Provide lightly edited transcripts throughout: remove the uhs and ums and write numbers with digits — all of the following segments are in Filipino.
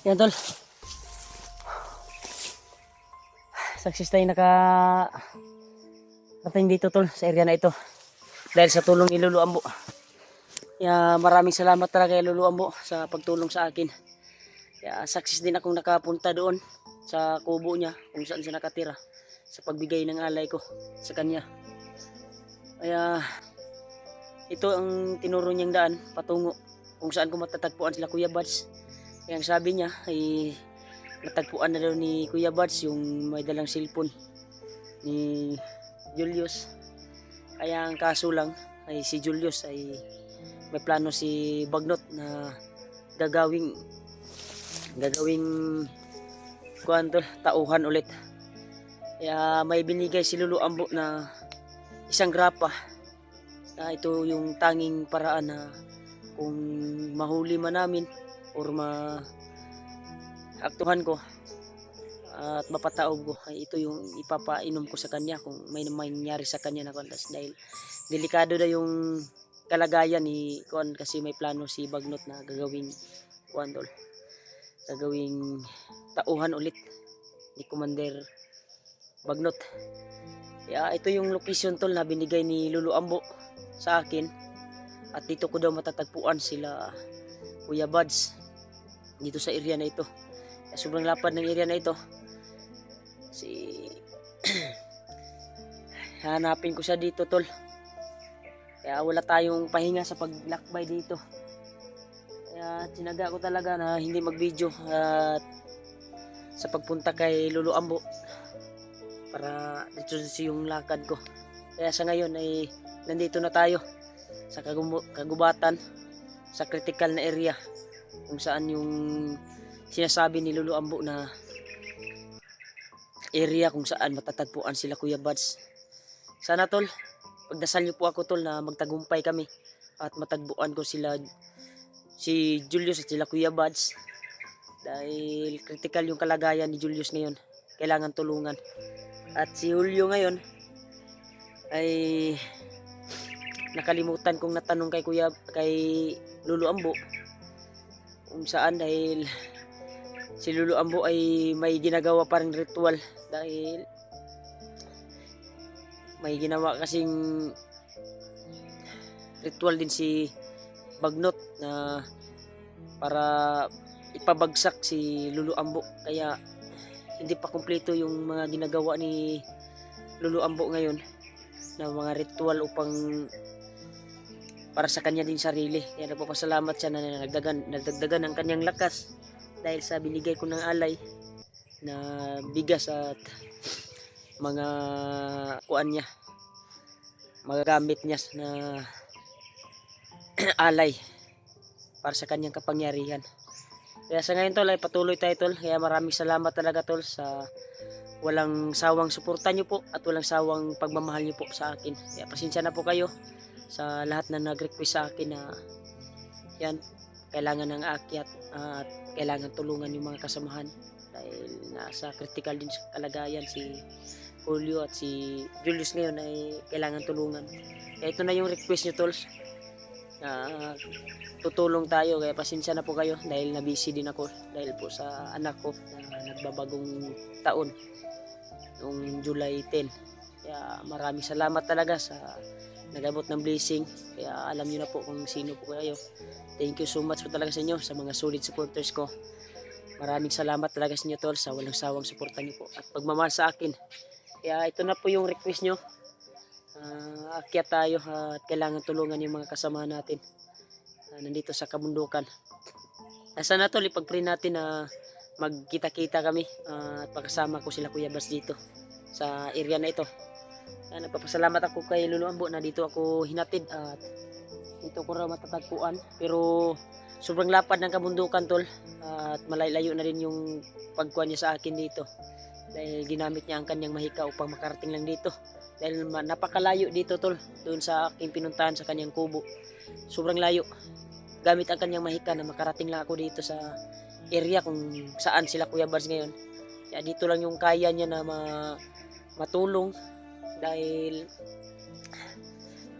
Yan tol, success tayo rating dito tol sa area na ito dahil sa tulong ni Lolo Ambo. Kaya maraming salamat talaga kay Lolo Ambo sa pagtulong sa akin. Kaya success din akong nakapunta doon sa kubo niya kung saan siya nakatira sa pagbigay ng alay ko sa kanya. Kaya ito ang tinuro niyang daan patungo kung saan ko matatagpuan sila Kuya Buds. Kaya ang sabi niya ay natagpuan na daw ni Kuya Buds yung may dalang cellphone ni Julius. Kaya ang kaso lang ay si Julius ay may plano si Bagnot na gagawing tauhan ulit. Kaya may binigay si Lolo Ambo na isang grapa na ito yung tanging paraan na kung mahuli man namin or maaktuhan ko at mapataob ko ay ito yung ipapainom ko sa kanya kung may nangyari sa kanya na kontas, dahil delikado na yung kalagayan ni Kuan kasi may plano si Bagnot na gagawing tauhan ulit ni Commander Bagnot. Kaya ito yung location tol na binigay ni Lolo Ambo sa akin, at dito ko daw matatagpuan sila Kuya Buds dito sa area na ito. Kaya sobrang lapad ng area na ito. Hanapin ko siya dito tol. Kaya wala tayong pahinga sa paglakbay dito. Kaya tinaga ko talaga na hindi mag-video at sa pagpunta kay Lolo Ambo para dito yung lakad ko. Kaya sa ngayon ay nandito na tayo sa kagubatan, sa critical na area kung saan yung sinasabi ni Lolo Ambo na area kung saan matatagpuan sila Kuya Buds. Sana tol, pagdasal niyo po ako tol na magtagumpay kami at matagpuan ko si Julius at sila Kuya Buds, dahil critical yung kalagayan ni Julius ngayon, kailangan tulungan. At si Julio ngayon ay nakalimutan kong natanong kay Lolo Ambo kung saan, dahil si Lolo Ambo ay may ginagawa pa ring ritual, dahil may ginawa kasing ritual din si Bagnot na para ipabagsak si Lolo Ambo. Kaya hindi pa kumpleto yung mga ginagawa ni Lolo Ambo ngayon na mga ritual upang para sa kanya din sarili. Kaya nagpapasalamat siya na nagdagdagan ang kanyang lakas dahil sa binigay ko ng alay na bigas at mga kuan niya, magagamit niya na alay para sa kanyang kapangyarihan. Kaya sa ngayon tol ay patuloy tayo tol. Kaya maraming salamat talaga tol sa walang sawang suporta nyo po at walang sawang pagmamahal nyo po sa akin. Kaya pasensya na po kayo sa lahat na nag-request sa akin na yan, kailangan ng akyat at kailangan tulungan yung mga kasamahan dahil nasa critical din sa kalagayan si Julio at si Julius ngayon ay kailangan tulungan. Kaya ito na yung request nyo tol na tutulong tayo. Kaya pasensya na po kayo dahil na-busy din ako dahil po sa anak ko na nagbabagong taon noong July 10. Kaya maraming salamat talaga sa nag-abot ng blessing. Kaya alam niyo na po kung sino po kayo. Thank you so much po talaga sa inyo, sa mga solid supporters ko. Maraming salamat talaga sa inyo tol sa walang sawang suporta niyo po at pagmamahal sa akin. Kaya ito na po yung request nyo. Akyat tayo at kailangan tulungan yung mga kasama natin nandito sa kabundukan. Sana tol ipag-pray natin na magkita-kita kami at pagkasama ko sila Kuya Buds dito sa area na ito. Nagpapasalamat ako kay Lolo Ambo na dito ako hinatid at dito ko raw matatagpuan, pero sobrang lapad ng kabundukan tol at malayo na rin yung pagkuha niya sa akin dito dahil ginamit niya ang kanyang mahika upang makarating lang dito dahil napakalayo dito tol doon sa aking pinuntahan sa kanyang kubo. Sobrang layo, gamit ang kanyang mahika na makarating lang ako dito sa area kung saan sila Kuya Buds ngayon. Kaya dito lang yung kaya niya na matulong dahil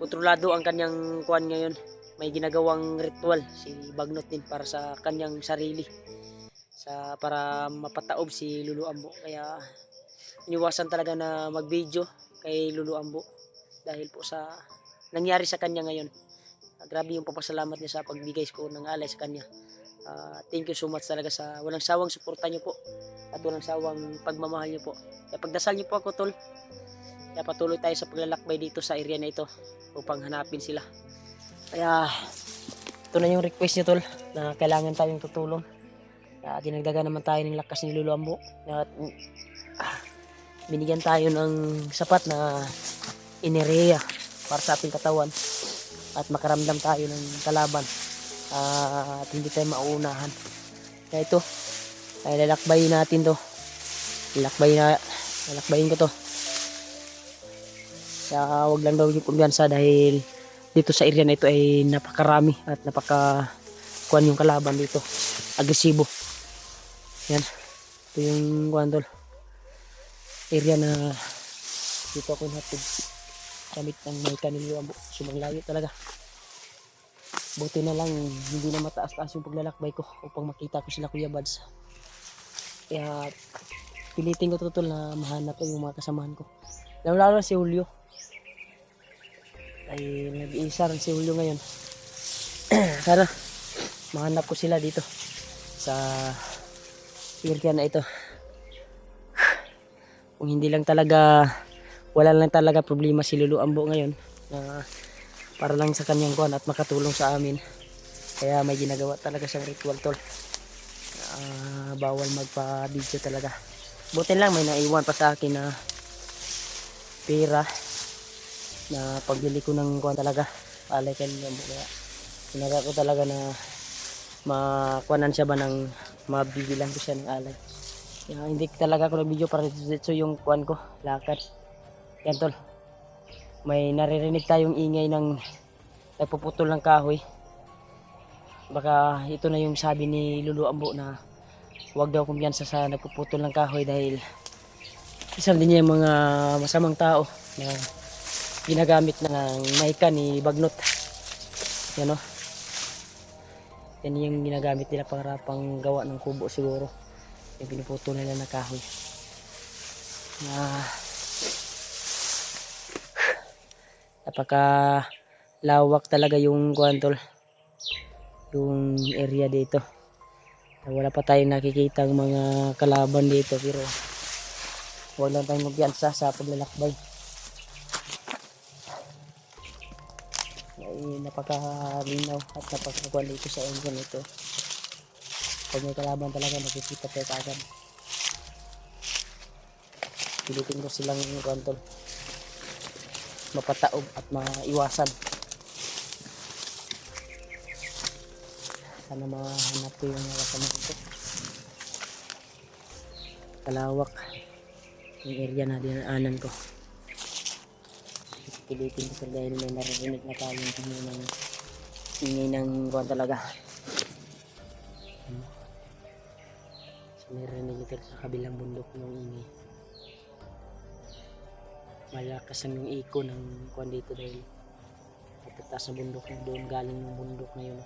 kontrolado ang kanyang kuan ngayon. May ginagawang ritual si Bagnot din para sa kanyang sarili. para mapataob si Lulu Ambo. Kaya iniwasan talaga na mag-video kay Lulu Ambo dahil po sa nangyari sa kanya ngayon. Grabe yung papasalamat niya sa pagbigay ko ng alay sa kanya. Thank you so much talaga sa walang sawang suporta niyo po at walang sawang pagmamahal niyo po. Kaya pagdasal niyo po ako, tol. Kaya patuloy tayo sa paglalakbay dito sa area na ito upang hanapin sila. Kaya ito na yung request niyo, tol, na kailangan tayong tutulong. Kaya dinagdagan naman tayo ng lakas ni Lulu Ambo at binigyan tayo ng sapat na enerhiya para sa ating katawan at makaramdam tayo ng kalaban at hindi tayo mauunahan. Kaya ito ay lalakbayin natin to. Lalakbayin ko to. Kaya wag lang daw yung kumpiyansa dahil dito sa area na ito ay napakarami at napakakuan yung kalaban dito. Agresibo. Yan. Ito yung kuan, tol. Area na dito ako hatid gamit ng may kanilo Ambo. Sumanglayo talaga. Buti na lang hindi na mataas-taas yung paglalakbay ko upang makita ko sila, Kuya Bads. Kaya pilitin ko totoo na mahanap ko yung mga kasamahan ko. Lalo si Julio. Ay nag-iisa rin si Julio ngayon. Sana mahanap ko sila dito sa area na ito. Kung hindi lang talaga, wala lang talaga problema si Lulu Ambo ngayon na para lang sa kanyang kuan at makatulong sa amin. Kaya may ginagawa talaga siyang ritual, tol. Bawal magpa-video talaga. Buti lang may naiwan pa sa akin na pera na pagbili ko ng kuan talaga. Alay kay Lulu Ambo. Kaya sinaga ko talaga na makuanan siya ba ng mabibilang ko siya ng alay. Hindi talaga ako nag-video para dito yung kuan ko, lakad. Yan, tol. May naririnig tayong ingay ng nagpuputol ng kahoy. Baka ito na yung sabi ni Lulu Ambo na huwag daw kumpiyansa sa nagpuputol ng kahoy dahil isang din niya yung mga masamang tao na ginagamit ng maika ni Bagnot. Yan, o. Yan yung ginagamit nila para pang gawa ng kubo siguro. Yung pinuputol nila na kahoy. Napaka lawak talaga yung kuan, tol, yung area dito. Wala pa tayong nakikita ng mga kalaban dito pero huwag lang tayong magpiyansa sa paglalakbay. Ay napakalinaw at napakakuan dito sa area nito. Pag may kalaban talaga makikita tayo agad. Pilitin ko silang kuan, tol, mapataob at maiwasan. Sana mahanap ko yung kasama ko. Kalawak yung area na dinaanan ko. Pilitin ko dahil may naririnig na tayong ingay ng kuwan talaga. So may rinig ito sa kabilang bundok ng ingay. Malakas ang yung iko ng kuwan dito dahil matatas na bundok na doon galing ng bundok na yun.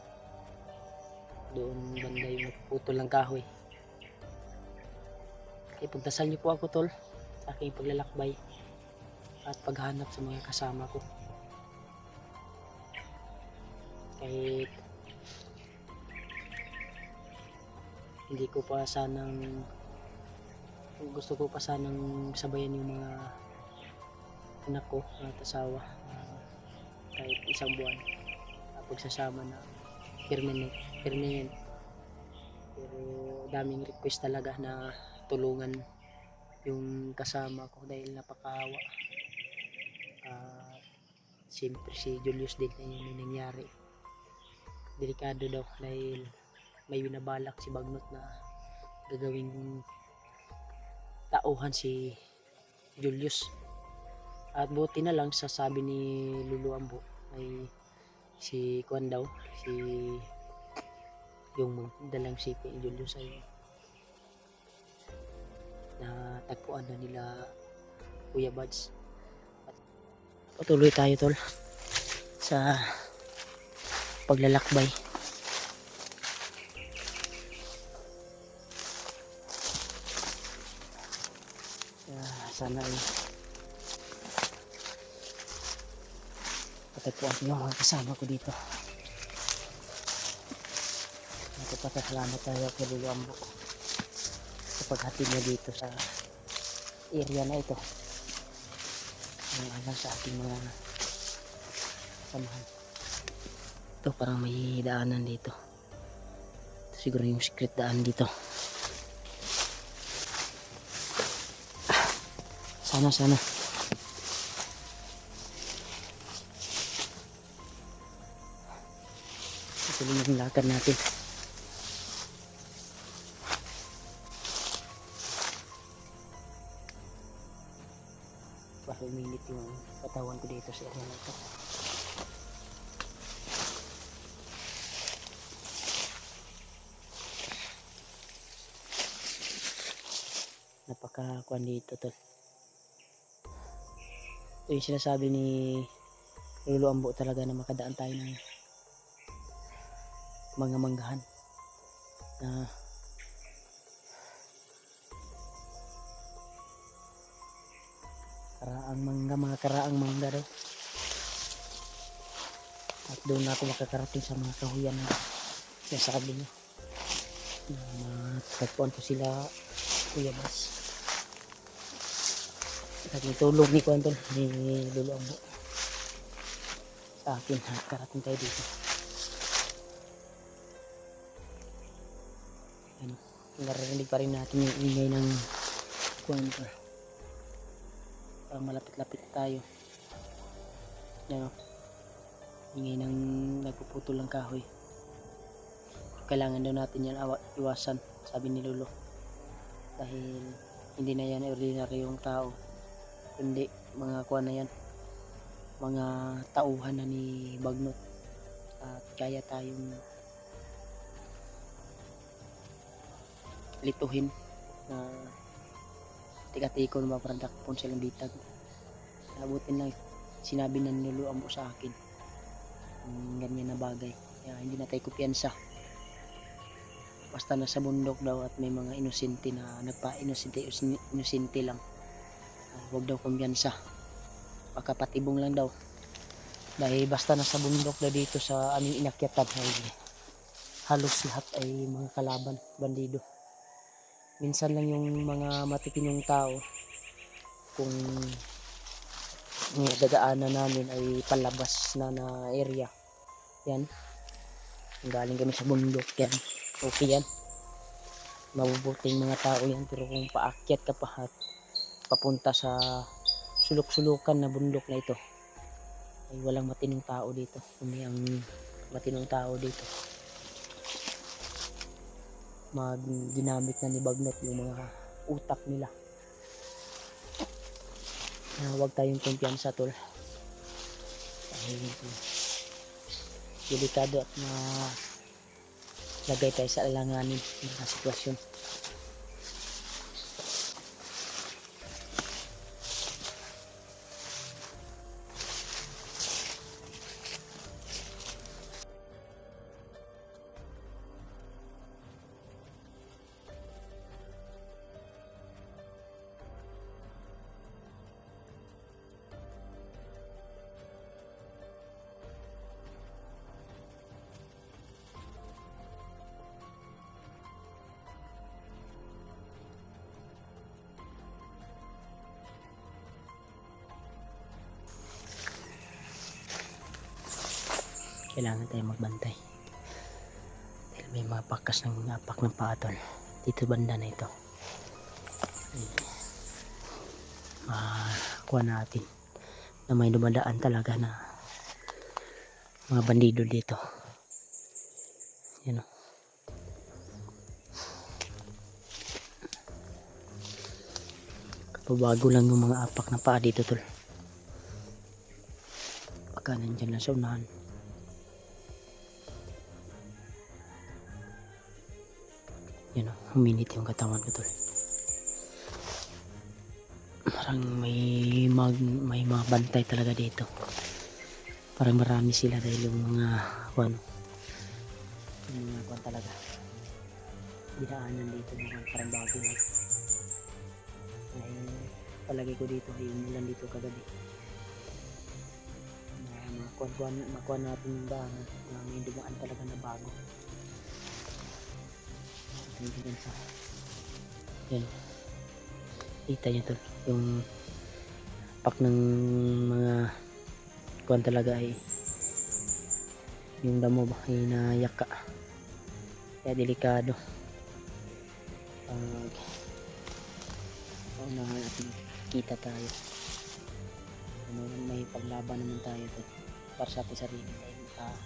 Doon banda yung nagputol ng kahoy. Kaya pagdasal niyo po ako, tol, sa aking paglalakbay at paghanap sa mga kasama ko. Kahit hindi ko pa sanang gusto ko pa sanang sabayan yung mga anak ko at asawa kahit isang buwan pagsasama na permanent. Pero daming request talaga na tulungan yung kasama ko dahil napakawa. Siyempre si Julius din ay may nangyari. Delikado daw dahil may binabalak si Bagnot na gagawing tauhan si Julius. At buti na lang sa sabi ni Lulu Ambo ay si Kwan daw, si yung dalang si Julius ay natagpuan na nila Kuya Bads. At patuloy tayo, tol, sa paglalakbay. sana ay patagpuan ko yung mga kasama ko dito. Nagpapasalamat tayo kay Lolo Ambo sa paghatid niya dito sa area na ito. Ang alam sa ating mga samahan. Ito parang may daanan dito. Ito siguro yung secret daan dito. Sana. Ituloy yung lakad natin. Parang uminit yung katawan ko dito sa area na ito. Napakakuan dito tol. Ito yung sinasabi ni Lolo Ambo talaga na makadaan tayo ng mga manggahan na mga karaang mangga daw. At doon na ako makakarating sa mga kahuyan na sa kabila. Matagpuan ko sila Kuya Bas. At itulog ni Kuya Antol, ni Lolo Ambo sa akin. Karating tayo dito. Ano, naririnig pa rin natin yung ingay ng Kuya Antol. Malapit-lapit tayo. Yan o. Ingay ng nagpuputol ng kahoy. Kailangan daw natin yan iwasan, sabi ni Lolo. Dahil hindi na yan ordinary yung tao. Kundi mga kuha na yan. Mga tauhan na ni Bagnot. At kaya tayong lituhin na tiga-tikon ba parang dakpon silang bitag. Nabutin lang sinabi na ni Lolo Ambo sa akin ganyan na bagay, kaya hindi na tayo kumpiyansa basta nasa bundok daw at may mga inosente na inosente lang. Huwag daw kumpiyansa, baka patibong lang daw dahil basta nasa bundok daw dito sa aming inakyatan ay halos lahat ay mga kalaban, bandido. Minsan lang yung mga matipinong tao kung dadaanan namin ay palabas na area. Yan. Galing kami sa bundok yan. Okay yan. Mabubuting mga tao yan. Pero kung paakyat ka pa at papunta sa sulok-sulukan na bundok na ito ay walang matinong tao dito. Kundi ang matinong tao dito ginamit na ni Bagnot yung mga utak nila. Huwag tayong kumpiyansa tol. Dahil delikado at lagay tayo sa alanganin ng sitwasyon. Kailangan tayo magbantay dahil may mga pakas ng apak ng paatol dito banda na ito. Makuha natin na may dumadaan talaga na mga bandido dito. Yan o. Kapabago lang yung mga apak na paa dito tol. Baka nandyan lang sa unahan. Yan o, huminit yung katawan ko tol. Parang may mga bantay talaga dito. Parang marami sila dahil yung mga yung mga talaga dinaanan dito mga parang bago lang. Dahil palagay ko dito ay umulan dito kagabi. Makuha natin yung daanan na may dumaan talaga na bago. Tingnan sa yan, kita nyo to yung pak ng mga kuwan talaga ay yung damo ba ay nayaka, kaya delikado. Unahan natin kita tayo, may paglaban naman tayo to para sa ating sarili tayo,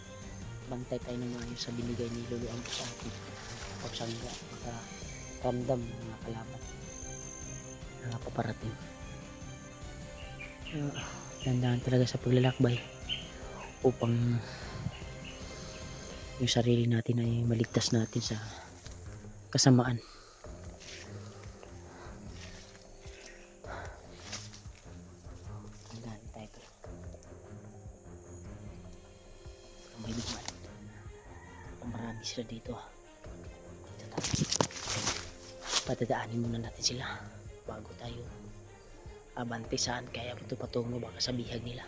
bantay tayo ng maayos sa binigay ni Lolo Ambo sa atin. Pagsangga, makaramdam ng mga kalaban na paparating. Tandaan talaga sa paglalakbay upang yung sarili natin ay maligtas natin sa kasamaan. Tandaan tayo ito. May dumaan. Marami sila dito. Patadaanin muna natin sila bago tayo abante saan kaya ito patungo baka sa bihag nila.